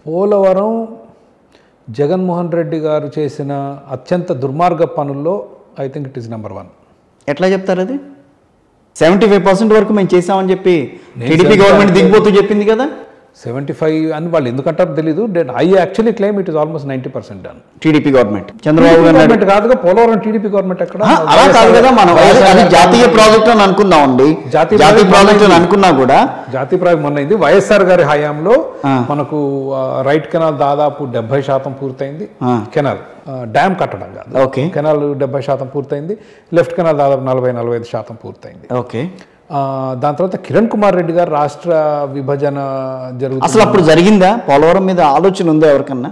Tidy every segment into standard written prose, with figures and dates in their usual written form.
పోలవరం జగన్మోహన్ రెడ్డి గారు చేసిన అత్యంత దుర్మార్గ పనుల్లో I think it is number 1. ఎట్లా చెప్తారు అది? 75% వరకు మేము చేసామని చెప్పి టీడీపీ గవర్నమెంట్ దిగిపోతూ చెప్పింది కదా. 75 అని వాళ్ళు ఎందుకంటారో తెలీదు. I actually claim it is almost 90% done. TDP government Chandrababu government కాదుగా, పోలవరం టీడీపీ గవర్నమెంట్ ఎక్కడ? అలా కాదు కదా, మనం అది జాతీయ ప్రాజెక్ట్ అని అనుకున్నామండి. జాతీయ ప్రాజెక్ట్ అని అనుకున్నా కూడా జాతీయ ప్రాజెక్ట్ మొన్న అయింది. వైఎస్ఆర్ గారి హయాంలో మనకు రైట్ కెనాల్ దాదాపు 70% పూర్తయింది. కెనాల్ డ్యామ్ కట్టడం కాదు, ఓకే, కెనాల్ 70% పూర్తయింది. లెఫ్ట్ కెనాల్ దాదాపు 40-45% పూర్తయింది. ఓకే. దాని తర్వాత కిరణ్ కుమార్ రెడ్డి గారు రాష్ట్ర విభజన జరుగుతుంది. అసలు అప్పుడు జరిగిందా? పోలవరం మీద ఆలోచన ఉందా ఎవరికన్నా?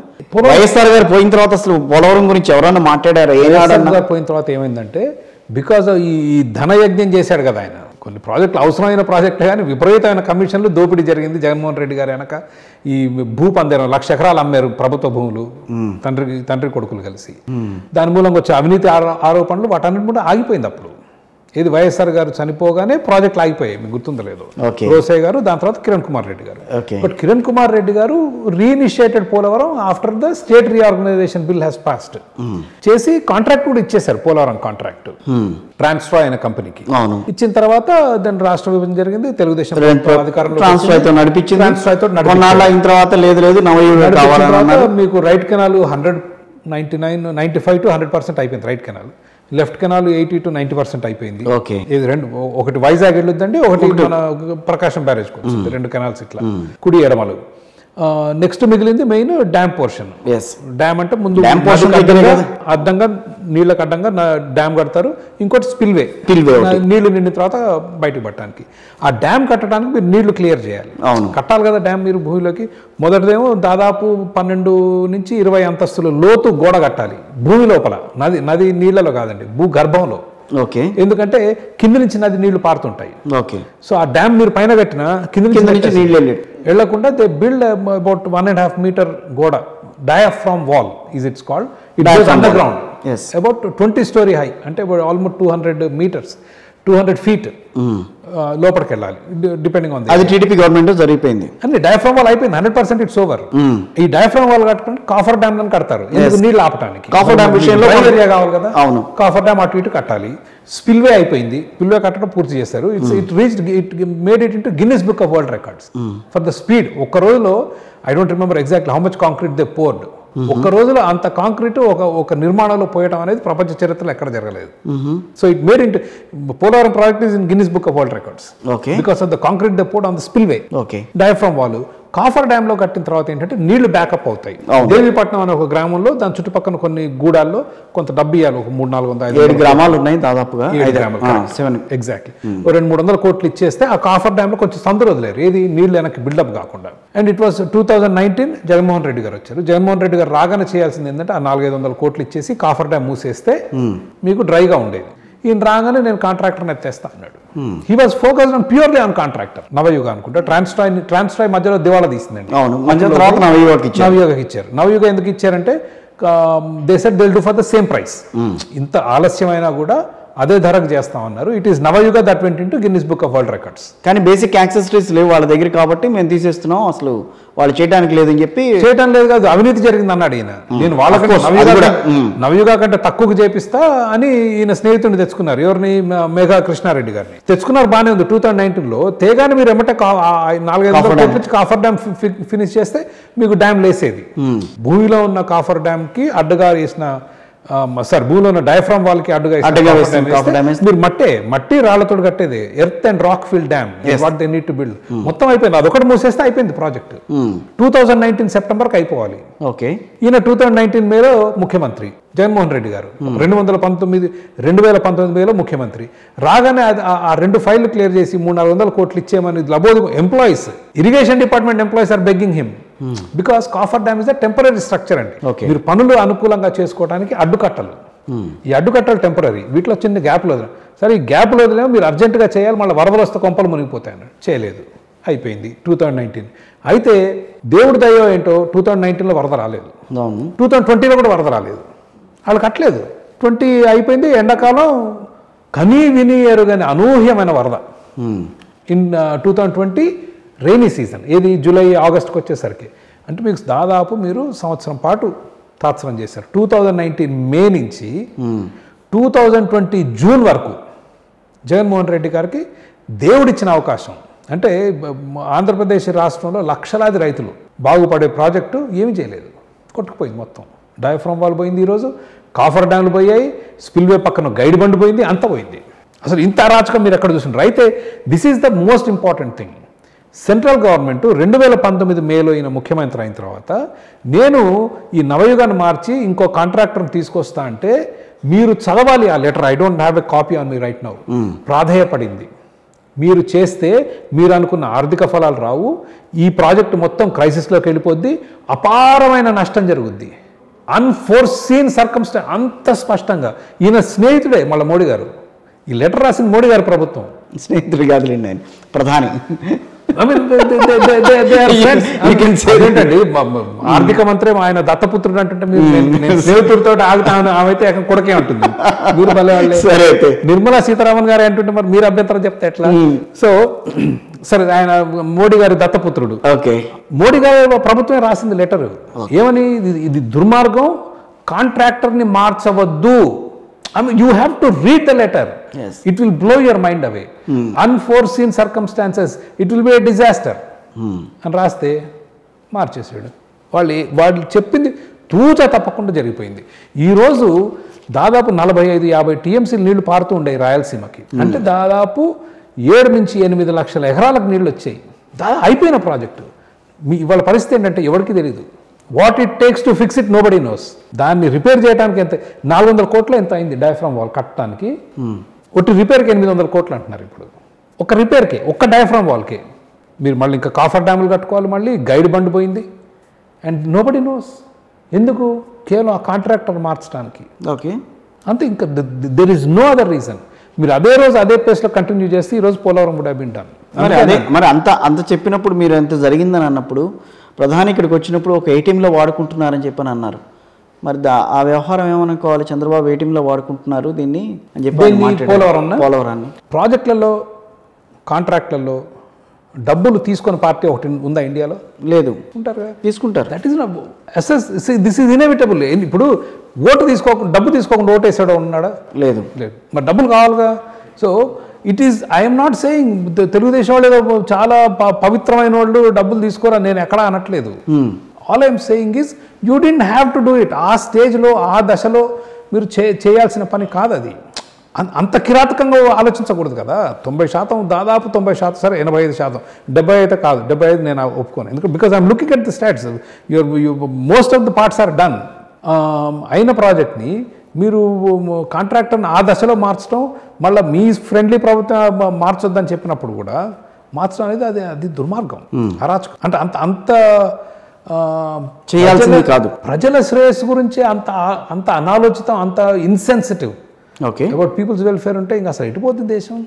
వైఎస్ఆర్ గారు పోయిన తర్వాత అసలు పోలవరం గురించి ఎవరన్నా మాట్లాడారా? పోయిన తర్వాత ఏమైందంటే, బికాజ్ ఈ ధనయజ్ఞం చేశాడు కదా ఆయన. కొన్ని ప్రాజెక్టులు అవసరమైన ప్రాజెక్టులు కానీ విపరీతమైన కమిషన్లు దోపిడీ జరిగింది జగన్మోహన్ రెడ్డి గారు వెనక. ఈ భూపందేరం 1,00,000 ఎకరాలు అమ్మారు ప్రభుత్వ భూములు, తండ్రి కొడుకులు కలిసి. దాని మూలంగా వచ్చే అవినీతి ఆరోపణలు వాటన్నిటి కూడా ఆగిపోయింది అప్పుడు. ఇది వైఎస్ఆర్ గారు చనిపోగానే ప్రాజెక్టులు ఆగిపోయాయి, మీకు గుర్తుందో లేదో. రోసయ్య గారు, దాని తర్వాత కిరణ్ కుమార్ రెడ్డి గారు. బట్ కిరణ్ కుమార్ రెడ్డి గారు reinitiated Polavaram after the state reorganisation bill has passed చేసి కాంట్రాక్ట్ కూడా ఇచ్చేశారు. పోలవరం కాంట్రాక్ట్ ట్రాన్స్ఫర్ అయిన కంపెనీకి ఇచ్చిన తర్వాత దాని రాష్ట్ర విభజన జరిగింది. తెలుగుదేశం అధికారంలో మీకు రైట్ కెనాల్ 95 to 100% అయిపోయింది. Right canal, left canal 80 to 90% అయిపోయింది. ఇది రెండు, ఒకటి వైజాగ్ వెళ్ళొద్దండి, ఒకటి మన ప్రకాశం బ్యారేజ్ వచ్చింది. 2 కెనాల్స్ ఇట్లా కుడి ఎడమలు. నెక్స్ట్ మిగిలింది మెయిన్ డ్యామ్ పోర్షన్. డ్యామ్ అంటే ముందు అడ్డంగా నీళ్ళకి అడ్డంగా డ్యామ్ కడతారు. ఇంకోటి స్పిల్వే, నీళ్లు నిండిన తర్వాత బయటకు పట్టడానికి. ఆ డ్యామ్ కట్టడానికి మీరు నీళ్లు క్లియర్ చేయాలి, కట్టాలి కదా డ్యామ్ మీరు భూమిలోకి. మొదటిదేమో దాదాపు 12 నుంచి 20 అంతస్తులు లోతు గోడ కట్టాలి భూమి లోపల, నది నీళ్లలో కాదండి, భూగర్భంలో. ఎందుకంటే కింద నుంచి నది నీళ్లు పారుతుంటాయి. సో ఆ డ్యామ్ మీరు పైన కట్టిన కింద నుంచి నీళ్ళు వెళ్లకుండా దే బిల్డ్ అబౌట్ 1.5 meter గోడ, diaphragm wall is it's called. It goes under ground about 20 story high, అంటే ఆల్మోస్ట్ 200 meters, 200 feet లోపలికి వెళ్ళాలి, డిపెండింగ్ ఆన్ అది. టీడీపీ గవర్నమెంట్ జరిగిపోయింది అన్ని డయాఫ్రామ్ వాల్ అయిపోయింది, 100% ఇట్స్ ఓవర్. ఈ డయాఫ్రామ్ వాల్ కట్టుకుంటే కాఫర్ డ్యామ్ లను కడతారు, నీళ్ళు ఆపడానికి. కాఫర్ డ్యామ్ విషయంలో ఏరియా కావాలి కదా, కాఫర్ డ్యామ్ అటు ఇటు కట్టాలి. స్పిల్వే అయిపోయింది, స్పిల్వే కట్టడం పూర్తి చేశారు. It made it into Guinness book of world records for the speed. ఒక్క రోజులో I don't remember exactly how much concrete they poured. ఒక్క రోజులో అంత కాంక్రీట్ ఒక నిర్మాణంలో పోయడం అనేది ప్రపంచ చరిత్రలో ఎక్కడ జరగలేదు. So it made into Polavaram project is in Guinness book of world records because of the concrete they poured on the spillway. Diaphragm wall coffer dam లో కట్టిన తర్వాత ఏంటంటే నీళ్లు బ్యాకప్ అవుతాయి. దేవీపట్నం అనే ఒక గ్రామంలో దాని చుట్టుపక్కల కొన్ని గూడాల్లో కొంత డబ్బు ఇవ్వాలి. ఒక 300-400 గ్రామాలు ఉన్నాయి దాదాపుగా, 7 గ్రామాలు ఎగ్జాక్ట్లీ. 200-300 కోట్లు ఇచ్చేస్తే ఆ కాఫర్ డ్యామ్ లో కొంచెం సందు వదిలేరు, ఏది నీళ్లు వెనక్కి బిల్డప్ కాకుండా. And it was 2019 Jaganmohan Reddy గారు వచ్చారు. జగన్మోహన్ రెడ్డి గారు రాగానే చేయాల్సింది ఏంటంటే ఆ 400-500 కోట్లు ఇచ్చేసి కాఫర్ డ్యామ్ మూసేస్తే మీకు డ్రైగా ఉండేది. ఈయన రాగానే నేను కాంట్రాక్టర్ని ఎత్తేస్తా అన్నాడు. He was focused on purely on contractor. Navayuga అనుకుంటా ట్రాన్స్ట్రాయ్ మధ్యలో దివాళా తీసిందండి, నవయుగకి ఇచ్చారు. నవయుగ ఎందుకు ఇచ్చారంటే they said they will do for the same price, ఇంత ఆలస్యమైనా కూడా అదే ధరకు చేస్తామన్నారు. It is Navayuga that went into Guinness book of world records. కానీ బేసిక్ యాక్సెసరీస్ లేవు వాళ్ళ దగ్గర కాబట్టి మేము తీసేస్తున్నాం, అసలు వాళ్ళు చేయడానికి లేదని చెప్పి. చేయడం లేదు కాదు, అవినీతి జరిగింది అన్నాడు ఈయన. నేను వాళ్ళకంటే నవయుగ కంటే తక్కువకు చేపిస్తా అని ఈయన స్నేహితుడిని తెచ్చుకున్నారు. ఎవరిని? మేఘా కృష్ణారెడ్డి గారిని తెచ్చుకున్నారు. బాగానే ఉంది. 2019లో తేగానే మీరు ఎమ్మటే 400-500 కోట్ల నుంచి కాఫర్ డ్యామ్ ఫినిష్ చేస్తే మీకు డ్యామ్ లేసేది. భూమిలో ఉన్న కాఫర్ డ్యామ్ కి అడ్డుగా వేసిన భూమిలో ఉన్న డయాఫ్రామ్ వాల్ కి అడ్డుగా మీరు మట్టి రాళ్లతో కట్టేది. Earth and rock fill dam what they need to build. మొత్తం అయిపోయింది, అదొకటి మూసేస్తే అయిపోయింది ప్రాజెక్ట్. 2019 సెప్టెంబర్ అయిపోవాలి. ఈయన 2019 మేలో ముఖ్యమంత్రి జగన్మోహన్ రెడ్డి గారు, 2019 మేలో ముఖ్యమంత్రి. రాగానే ఆ 2 ఫైళ్లు క్లియర్ చేసి 300-400 కోట్లు ఇచ్చేయమని లబోది employees, irrigation department employees are begging him because coffer dam is a temporary structure అండి. మీరు పనులు అనుకూలంగా చేసుకోవడానికి అడ్డుకట్టలు, ఈ అడ్డుకట్టలు టెంపరీ, వీటిలో చిన్న గ్యాప్లు వదిలేదు. సరే ఈ గ్యాప్లు వదిలేమో మీరు అర్జెంటుగా చేయాలి, మళ్ళీ వరదలు వస్తే కొంపలు మునిగిపోతాయని చేయలేదు. అయిపోయింది 2019. అయితే దేవుడి దయ్యం ఏంటో 2019లో వరద రాలేదు, 2020లో కూడా వరద రాలేదు, వాళ్ళు కట్టలేదు. 20 అయిపోయింది, ఎండాకాలం కనీ విని ఎరుగని అనూహ్యమైన వరద. ఇన్ 2020 రెయినీ సీజన్, ఏది జూలై ఆగస్ట్కి వచ్చేసరికి అంటే మీకు దాదాపు మీరు సంవత్సరం పాటు తాత్సరం చేశారు. 2019 మే నుంచి 2020 జూన్ వరకు జగన్మోహన్ రెడ్డి గారికి దేవుడిచ్చిన అవకాశం. అంటే ఆంధ్రప్రదేశ్ రాష్ట్రంలో లక్షలాది రైతులు బాగుపడే ప్రాజెక్టు ఏమీ చేయలేదు, కొట్టుకుపోయింది మొత్తం. డయాఫ్రామ్ వాల్ పోయింది, ఈరోజు కాఫర్ డ్యామ్లు పోయాయి, స్పిల్వే పక్కన గైడ్ బండ్ పోయింది, అంత పోయింది. అసలు ఇంత అరాచకం మీరు ఎక్కడ చూసినారు? అయితే this is the most important thing. Central government 2019 మేలో ఈయన ముఖ్యమంత్రి అయిన తర్వాత నేను ఈ నవయుగాన్ని మార్చి ఇంకో కాంట్రాక్టర్ని తీసుకొస్తా అంటే మీరు చదవాలి ఆ letter. I don't have a copy on me right now. ప్రాధేయపడింది, మీరు చేస్తే మీరు అనుకున్న ఆర్థిక ఫలాలు రావు, ఈ ప్రాజెక్టు మొత్తం క్రైసిస్లోకి వెళ్ళిపోద్ది, అపారమైన నష్టం జరుగుద్ది, అన్ఫోర్సీన్ సర్కమ్స్టాన్స్. అంత స్పష్టంగా ఈయన స్నేహితుడే మళ్ళీ మోడీ గారు. ఈ లెటర్ రాసిన మోడీ గారి ప్రభుత్వం. స్నేహితుడు కాదులేండి ఆయన, ప్రధాని. ఆర్థిక మంత్రి ఆయన దత్తపుత్రుడు అంటుంటే మీరు స్నేహితుడితో ఆగుతాను, ఆమె అయితే కొడకే ఉంటుంది. మీరు భలే వాళ్ళే. నిర్మలా సీతారామన్ గారు అంటుంటే మరి మీరు అభ్యంతరం చెప్తే ఎట్లా? సో సరే, ఆయన మోడీ గారి దత్తపుత్రుడు. ఓకే, మోడీ గారి ప్రభుత్వమే రాసింది లెటర్. ఏమని? ఇది దుర్మార్గం, కాంట్రాక్టర్ని మార్చవద్దు. I mean, you have to read the letter. Yes. It will blow your mind away. Unforeseen circumstances, it will be a disaster. అని రాస్తే మార్చేసాడు. వాళ్ళు చెప్పింది తూచా తప్పకుండా జరిగిపోయింది. ఈరోజు దాదాపు 45-50 టీఎంసీలు నీళ్లు పారుతూ ఉండేవి రాయలసీమకి. అంటే దాదాపు 7 నుంచి 8 లక్షల ఎకరాలకు నీళ్ళు వచ్చాయి. అయిపోయిన ప్రాజెక్టు. ఇవాళ పరిస్థితి ఏంటంటే ఎవరికి తెలియదు. What it takes to fix it nobody nose. దాన్ని రిపేర్ చేయడానికి ఎంత 400 కోట్లు ఎంత అయింది డయాఫ్రామ్ వాల్ కట్టడానికి. ఒట్టి రిపేర్కి 800 కోట్లు అంటున్నారు ఇప్పుడు. ఒక రిపేర్కే, ఒక్క డయాఫ్రామ్ వాల్కే. మీరు మళ్ళీ ఇంకా కాఫర్ డ్యాములు కట్టుకోవాలి, మళ్ళీ గైడ్ బండ్ పోయింది. And nobody knows. ఎందుకు? కేవలం ఆ కాంట్రాక్టర్ మార్చడానికి. ఓకే, అంతే. ఇంకా there is no other reason. మీరు అదే రోజు అదే ప్లేస్లో కంటిన్యూ చేస్తే ఈరోజు పోలవరం కూడా వింటాను. మరి అంత చెప్పినప్పుడు మీరు ఎంత జరిగిందని అన్నప్పుడు ప్రధాని ఇక్కడికి వచ్చినప్పుడు ఒక ఏటీఎంలో వాడుకుంటున్నారని చెప్పని అన్నారు. మరి ఆ వ్యవహారం ఏమనుకోవాలి? చంద్రబాబు ఏటీఎంలో వాడుకుంటున్నారు దీన్ని అని చెప్పి పోలవరాన్ని. ప్రాజెక్టులలో, కాంట్రాక్ట్లలో డబ్బులు తీసుకున్న పార్టీ ఒకటి ఉందా ఇండియాలో? లేదు. ఉంటారు, తీసుకుంటారు. That is this is inevitable. ఇప్పుడు డబ్బు తీసుకోకుండా ఓటు వేసాడో ఉన్నాడా? లేదు. మరి డబ్బులు కావాలిగా. So it is, I'm not saying Telugu Desam వాళ్ళు ఏదో చాలా పవిత్రమైన వాళ్ళు డబ్బులు తీసుకోరా, నేను ఎక్కడా అనట్లేదు. All I'm saying is you didn't have to do it. ఆ స్టేజ్లో, ఆ దశలో మీరు చేయాల్సిన పని కాదు అది. అంత కిరాతకంగా ఆలోచించకూడదు కదా. 90%, దాదాపు 90%, సరే 85%, 70 అయితే కాదు, 75 నేను ఒప్పుకోను. ఎందుకంటే because I'm looking at the stats, most of the parts are done. అయిన ప్రాజెక్ట్ని మీరు కాంట్రాక్టర్ని ఆ దశలో మార్చడం, మళ్ళీ మీ ఫ్రెండ్లీ ప్రభుత్వం మార్చొద్దని చెప్పినప్పుడు కూడా మార్చడం అనేది అది దుర్మార్గం, అరాచకం. అంటే అంత చేయాల్సింది కాదు. ప్రజల శ్రేయస్సు గురించి అంత అనాలోచితం, అంత insensitive okay about people's welfare ఉంటే ఇంకా అసలు ఎటుపోతుంది దేశం.